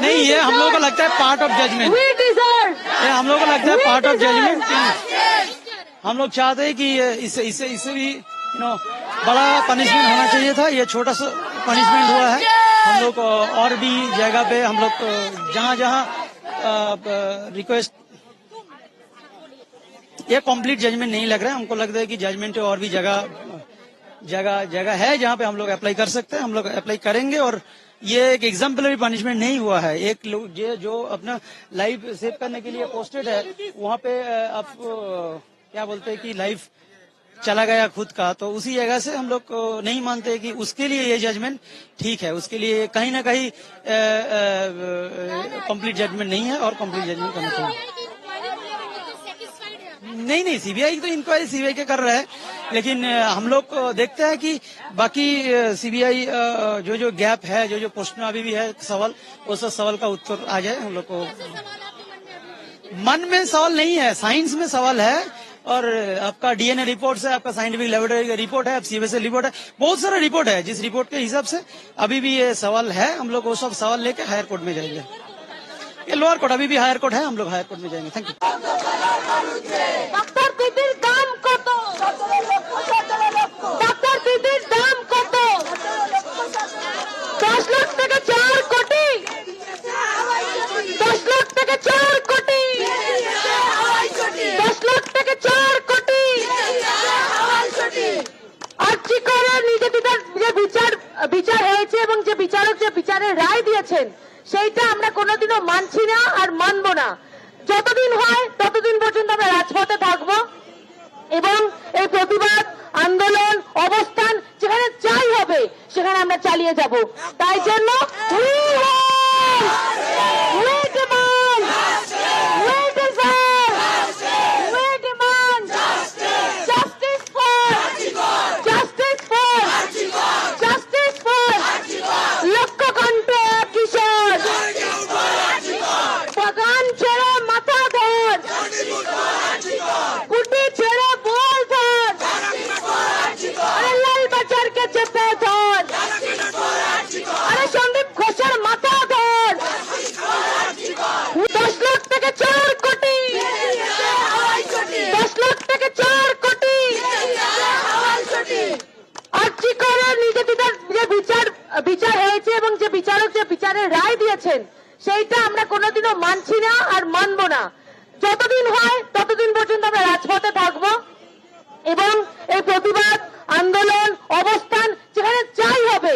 नहीं, ये हम लोगों को लगता है पार्ट ऑफ जजमेंट, ये हम लोगों को लगता है पार्ट ऑफ जजमेंट। हम लोग चाहते हैं कि इससे भी बड़ा पनिशमेंट होना चाहिए था। ये छोटा सा पनिशमेंट हुआ है। हम लोग और भी जगह पे हम लोग जहाँ जहाँ रिक्वेस्ट, ये कंप्लीट जजमेंट नहीं लग रहा है। हमको लगता है कि जजमेंट और भी जगह है जहाँ पे हम लोग अप्लाई कर सकते हैं। हम लोग अप्लाई करेंगे और ये एक एग्जाम्पलरी पनिशमेंट नहीं हुआ है। एक लोग जो अपना लाइफ सेव करने के लिए पोस्टेड है, वहाँ पे आप क्या बोलते हैं कि लाइफ चला गया खुद का, तो उसी जगह से हम लोग नहीं मानते कि उसके लिए ये जजमेंट ठीक है। उसके लिए कहीं ना कहीं कंप्लीट जजमेंट नहीं है और कंप्लीट जजमेंट करना चाहिए। नहीं, सीबीआई तो इंक्वायरी सीबीआई के कर रहा है, लेकिन हम लोग देखते हैं कि बाकी सीबीआई जो गैप है, जो प्रश्न अभी भी है सवाल, उस सवाल का उत्तर आ जाए। हम लोग को मन में सवाल नहीं है, साइंस में सवाल है। और आपका डीएनए रिपोर्ट है, आपका साइंटिफिक लेबोरेटरी रिपोर्ट है, आप सीबीएसई रिपोर्ट है, बहुत सारा रिपोर्ट है। जिस रिपोर्ट के हिसाब से अभी भी ये सवाल है, हम लोग वो सब सवाल लेके हायर कोर्ट में जाएंगे। ये लोअर कोर्ट, अभी भी हायर कोर्ट है, हम लोग हायर कोर्ट में जाएंगे। Thank you. ডাক্তার দিদির দাম কত? ডাক্তার দিদির দাম কত? 10 লাখ থেকে 4 কোটি, 10 লাখ থেকে 4 কোটি, 10 লাখ থেকে 4 কোটি। আর্জি করে নির্যাতিতার যে বিচার হয়েছে এবং যে বিচারক যে বিচারের রায় দিয়েছেন, সেইটা আমরা কোনোদিনও মানছি না আর মানব না। যতদিন হয় ততদিন পর্যন্ত আমরা রাজপথে থাকবো এবং এই প্রতিবাদ আন্দোলন অবস্থান যেখানে চাই হবে সেখানে আমরা চালিয়ে যাব। তাই জন্য বিচার হয়েছে এবং যে বিচারক যে বিচারের রায় দিয়েছেন, সেইটা আমরা কোনোদিনও মানছি না আর মানব না। যতদিন হয় ততদিন পর্যন্ত আমরা রাজপথে থাকবো এবং এই প্রতিবাদ আন্দোলন অবস্থান যেখানে চাই হবে